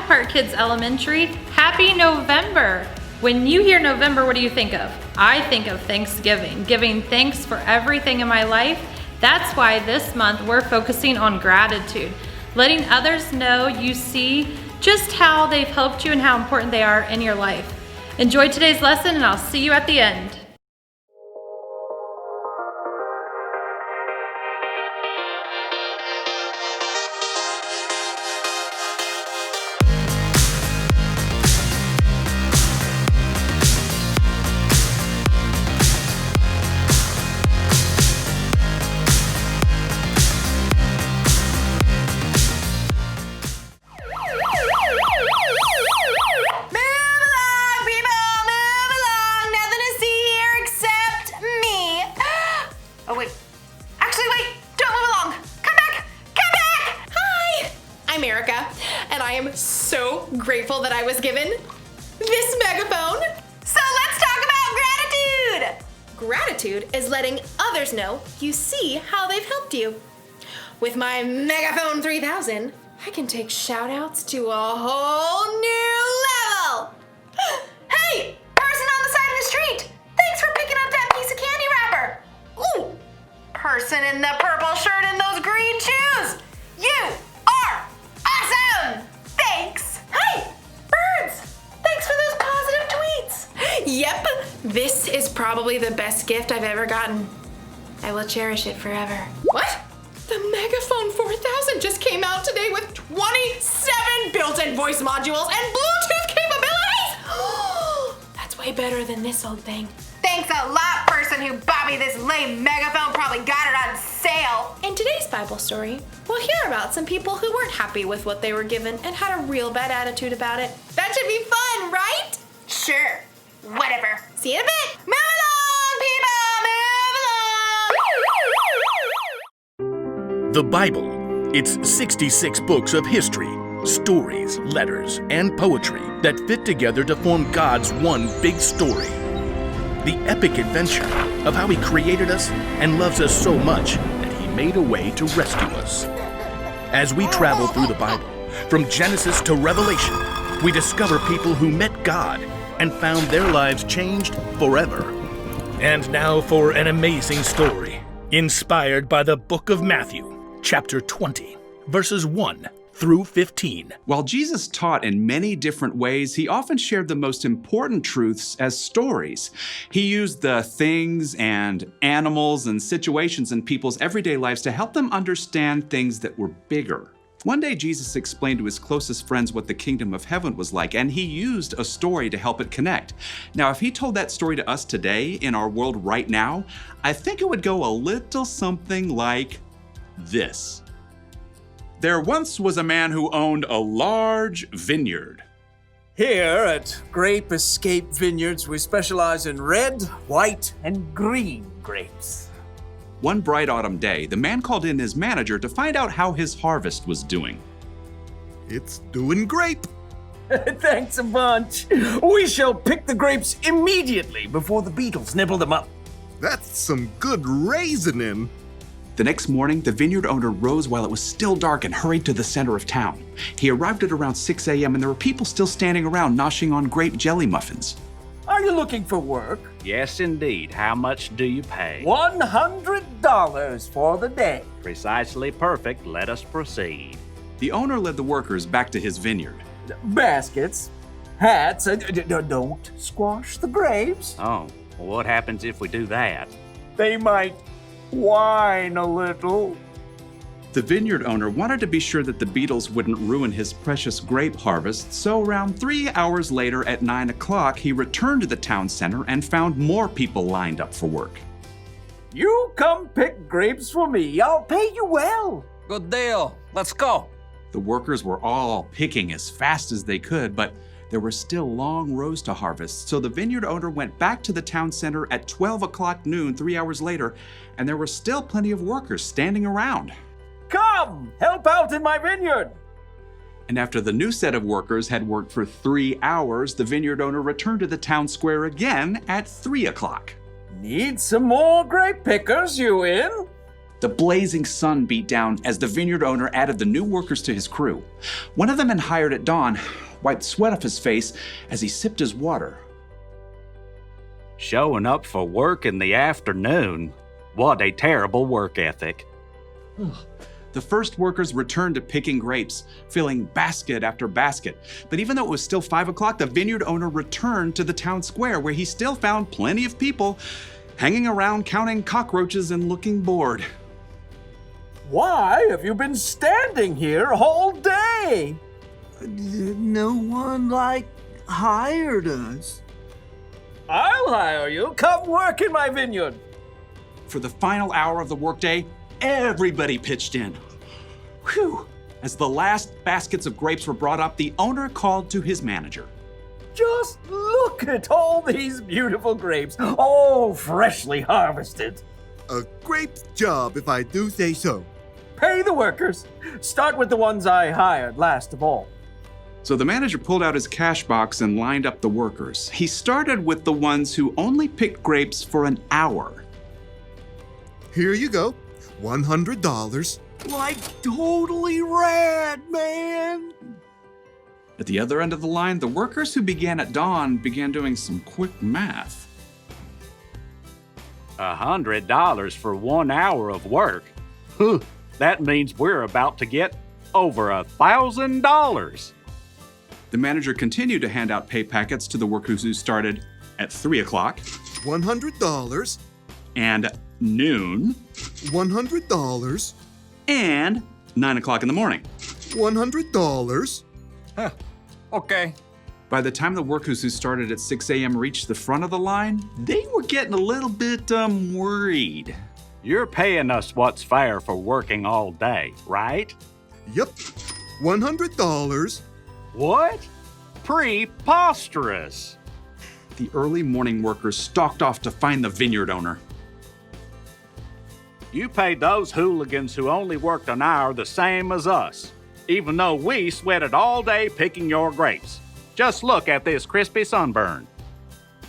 Park Kids Elementary, happy November! When you hear November, what do you think of? I think of Thanksgiving, giving thanks for everything in my life. That's why this month we're focusing on gratitude, letting others know you see just how they've helped you and how important they are in your life. Enjoy today's lesson, and I'll see you at the end. I'm Erica, and I am so grateful that I was given this megaphone. So let's talk about gratitude. Gratitude is letting others know you see how they've helped you. With my Megaphone 3000, I can take shout outs to a whole new level. Hey, person on the side of the street, thanks for picking up that piece of candy wrapper. Ooh, person in the purple shirt and those green shoes, you are awesome! Thanks! Hey! Birds! Thanks for those positive tweets! Yep, this is probably the best gift I've ever gotten. I will cherish it forever. What? The Megaphone 4000 just came out today with 27 built-in voice modules and Bluetooth capabilities! That's way better than this old thing. Thanks a lot, person who bought me this lame megaphone. Probably got it on sale. In today's Bible story, we'll hear about some people who weren't happy with what they were given and had a real bad attitude about it. That should be fun, right? Sure. Whatever. See you in a bit. Move along, people. Move along. The Bible. It's 66 books of history, stories, letters, and poetry that fit together to form God's one big story. The epic adventure of how He created us and loves us so much that He made a way to rescue us. As we travel through the Bible, from Genesis to Revelation, we discover people who met God and found their lives changed forever. And now for an amazing story, inspired by the book of Matthew, chapter 20, verses 1 through 15. While Jesus taught in many different ways, He often shared the most important truths as stories. He used the things and animals and situations in people's everyday lives to help them understand things that were bigger. One day, Jesus explained to His closest friends what the kingdom of heaven was like, and He used a story to help it connect. Now, if He told that story to us today in our world right now, I think it would go a little something like this. There once was a man who owned a large vineyard. Here at Grape Escape Vineyards, we specialize in red, white, and green grapes. One bright autumn day, the man called in his manager to find out how his harvest was doing. It's doing great. Thanks a bunch. We shall pick the grapes immediately before the beetles nibble them up. That's some good raisoning. The next morning, the vineyard owner rose while it was still dark and hurried to the center of town. He arrived at around 6 a.m. and there were people still standing around noshing on grape jelly muffins. Are you looking for work? Yes, indeed. How much do you pay? $100 for the day. Precisely perfect. Let us proceed. The owner led the workers back to his vineyard. Baskets, hats, don't squash the grapes. Oh, well, what happens if we do that? They might whine a little. The vineyard owner wanted to be sure that the beetles wouldn't ruin his precious grape harvest, so around 3 hours later at 9 o'clock, he returned to the town center and found more people lined up for work. You come pick grapes for me. I'll pay you well. Good deal. Let's go. The workers were all picking as fast as they could, but there were still long rows to harvest, so the vineyard owner went back to the town center at 12 o'clock noon 3 hours later, and there were still plenty of workers standing around. Come, help out in my vineyard. And after the new set of workers had worked for 3 hours, the vineyard owner returned to the town square again at 3 o'clock. Need some more grape pickers, you in? The blazing sun beat down as the vineyard owner added the new workers to his crew. One of the men hired at dawn wiped sweat off his face as he sipped his water. Showing up for work in the afternoon. What a terrible work ethic. The first workers returned to picking grapes, filling basket after basket. But even though it was still 5 o'clock, the vineyard owner returned to the town square where he still found plenty of people hanging around counting cockroaches and looking bored. Why have you been standing here all day? No one, hired us. I'll hire you. Come work in my vineyard. For the final hour of the workday, everybody pitched in. Whew! As the last baskets of grapes were brought up, the owner called to his manager. Just look at all these beautiful grapes, all freshly harvested. A great job, if I do say so. Pay the workers. Start with the ones I hired last of all. So the manager pulled out his cash box and lined up the workers. He started with the ones who only picked grapes for an hour. Here you go. $100. Totally rad, man. At the other end of the line, the workers who began at dawn began doing some quick math. $100 for 1 hour of work. That means we're about to get over $1,000. The manager continued to hand out pay packets to the workers who started at 3 o'clock. $100. And noon. $100. And 9 o'clock in the morning. $100. Okay. By the time the workers who started at 6 a.m. reached the front of the line, they were getting a little bit worried. You're paying us what's fair for working all day, right? Yep. $100. What? Preposterous. The early morning workers stalked off to find the vineyard owner. You paid those hooligans who only worked an hour the same as us, even though we sweated all day picking your grapes. Just look at this crispy sunburn.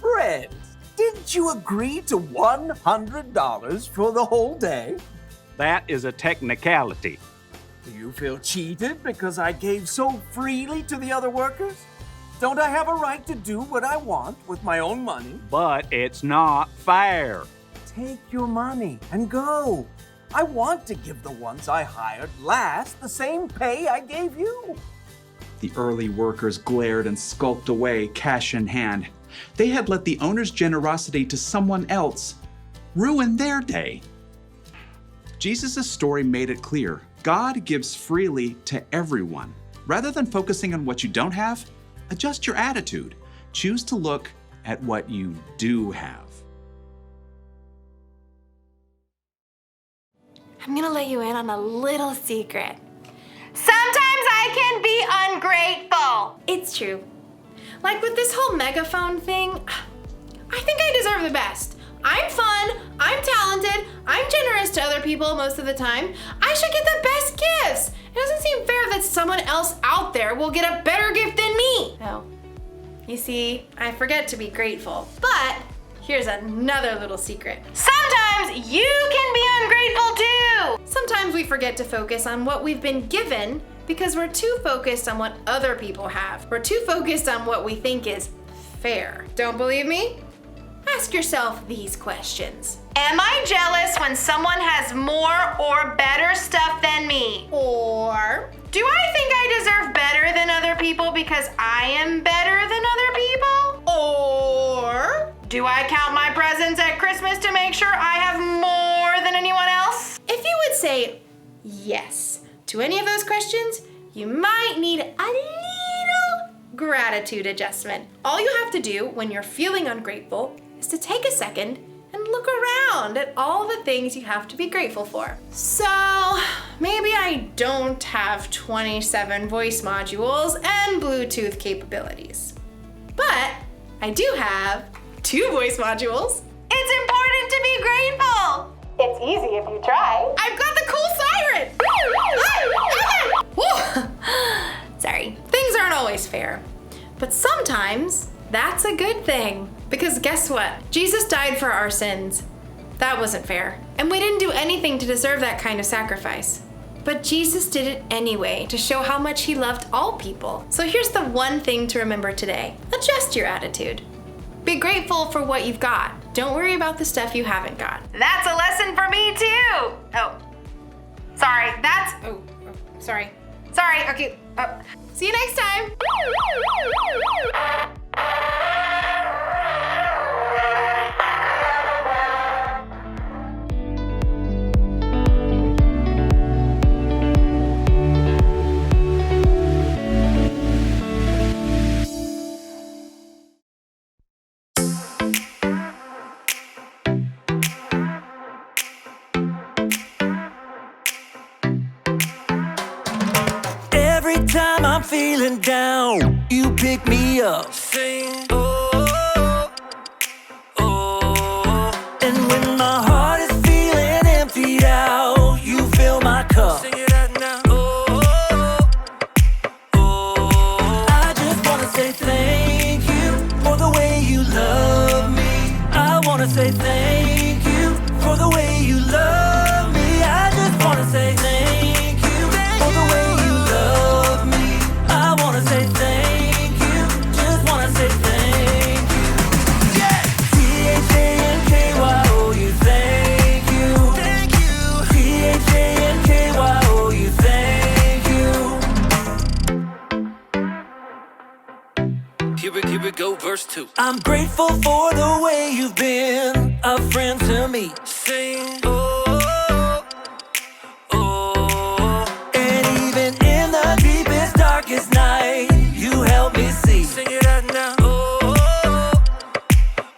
Friends, didn't you agree to $100 for the whole day? That is a technicality. Do you feel cheated because I gave so freely to the other workers? Don't I have a right to do what I want with my own money? But it's not fair. Take your money and go. I want to give the ones I hired last the same pay I gave you. The early workers glared and skulked away, cash in hand. They had let the owner's generosity to someone else ruin their day. Jesus' story made it clear. God gives freely to everyone. Rather than focusing on what you don't have, adjust your attitude. Choose to look at what you do have. I'm gonna let you in on a little secret. Sometimes I can be ungrateful. It's true. Like with this whole megaphone thing, I think I deserve the best. I'm fun, I'm talented, I'm generous to other people most of the time. I should get the best gifts. It doesn't seem fair that someone else out there will get a better gift than me. No. You see, I forget to be grateful. But here's another little secret. Sometimes you can be ungrateful too. Sometimes we forget to focus on what we've been given because we're too focused on what other people have. We're too focused on what we think is fair. Don't believe me? Ask yourself these questions. Am I jealous when someone has more or better stuff than me? Or do I think I deserve better than other people because I am better than other people? Or do I count my presents at Christmas to make sure I have more than anyone else? If you would say yes to any of those questions, you might need a little gratitude adjustment. All you have to do when you're feeling ungrateful is to take a second and look around at all the things you have to be grateful for. So maybe I don't have 27 voice modules and Bluetooth capabilities, but I do have 2 voice modules. It's important to be grateful. It's easy if you try. I've got the cool siren. Sorry, things aren't always fair, but sometimes that's a good thing. Because guess what? Jesus died for our sins. That wasn't fair. And we didn't do anything to deserve that kind of sacrifice. But Jesus did it anyway to show how much he loved all people. So here's the one thing to remember today. Adjust your attitude. Be grateful for what you've got. Don't worry about the stuff you haven't got. That's a lesson for me too. Sorry, okay. See you next time. Every time I'm feeling down, you pick me up. Sing, oh, oh. And when my heart is feeling emptied out, you fill my cup. Sing it out now. Oh, oh. I just wanna say thank you for the way you love me. I wanna say thank you for the way you love me. I just wanna say thank you for the way you love me. I wanna say thank you, just wanna say thank you. Yeah! T-H-A-N-K-Y-O-U, thank you. Thank you. T-H-A-N-K-Y-O-U, thank you. Here we go, verse 2. I'm grateful for the way you've been a friend to me. Sing, oh, oh. And even in the deepest, darkest night, you help me see. Sing it out now. Oh,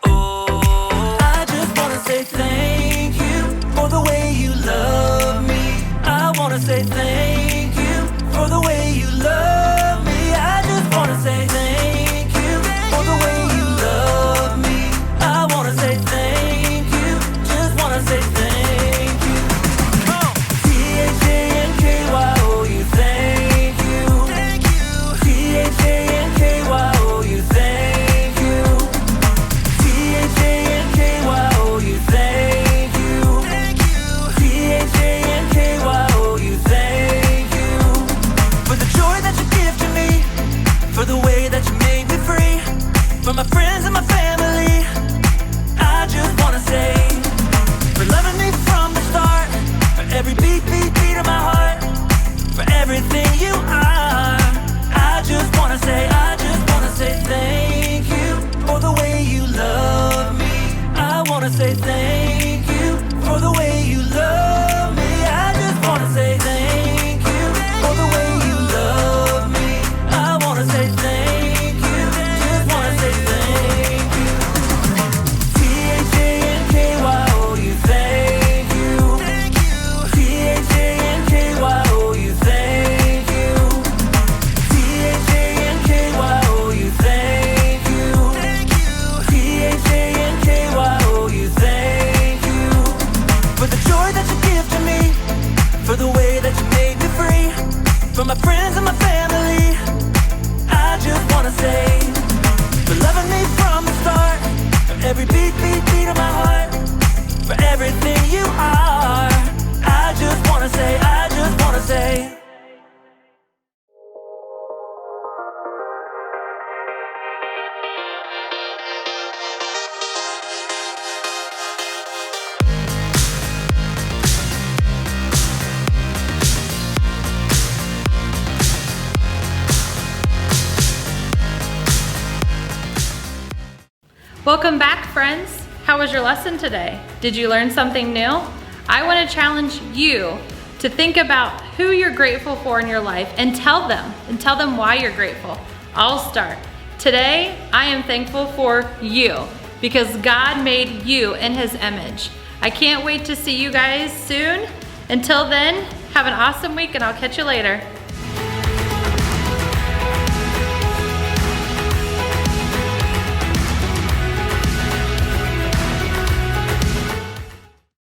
oh. I just wanna say thank you for the way you love me. I wanna say thank you for the way you love me. I just wanna say thank you for the way you love me. I wanna say thank you, just wanna say thank you. T-H-A-N-K-Y-O-U, thank you. Thank you. T-H-A-N-K-Y-O-U, thank you. T-H-A-N-K-Y-O-U, thank you. Thank you. T-H-A-N-K-Y-O-U, thank you. For the joy that you give to me, for the way that you made me free, for my friends and my family, I just wanna say, for loving me from the start, for every beat of my heart, for everything you are. I just wanna say thank you for the way you love me. I wanna say thank you for the way you love me. I just wanna say thank you for the way you love me. I wanna say thank you, just wanna say thank you. T-H-A-N-K-Y-O-U, thank you. Thank you. T-H-A-N-K-Y-O-U, thank you. T-H-A-N-K-Y-O-U, thank you. Thank you. T-H-A-N-K-Y-O-U, thank you. For the joy that you give to me, for the way that you made me free, for my friends and my family, I just wanna say, for loving me from the start, for every beat of my heart, for everything you are. I just wanna say. Welcome back, friends. How was your lesson today? Did you learn something new? I want to challenge you to think about who you're grateful for in your life and tell them why you're grateful. I'll start. Today, I am thankful for you because God made you in His image. I can't wait to see you guys soon. Until then, have an awesome week and I'll catch you later.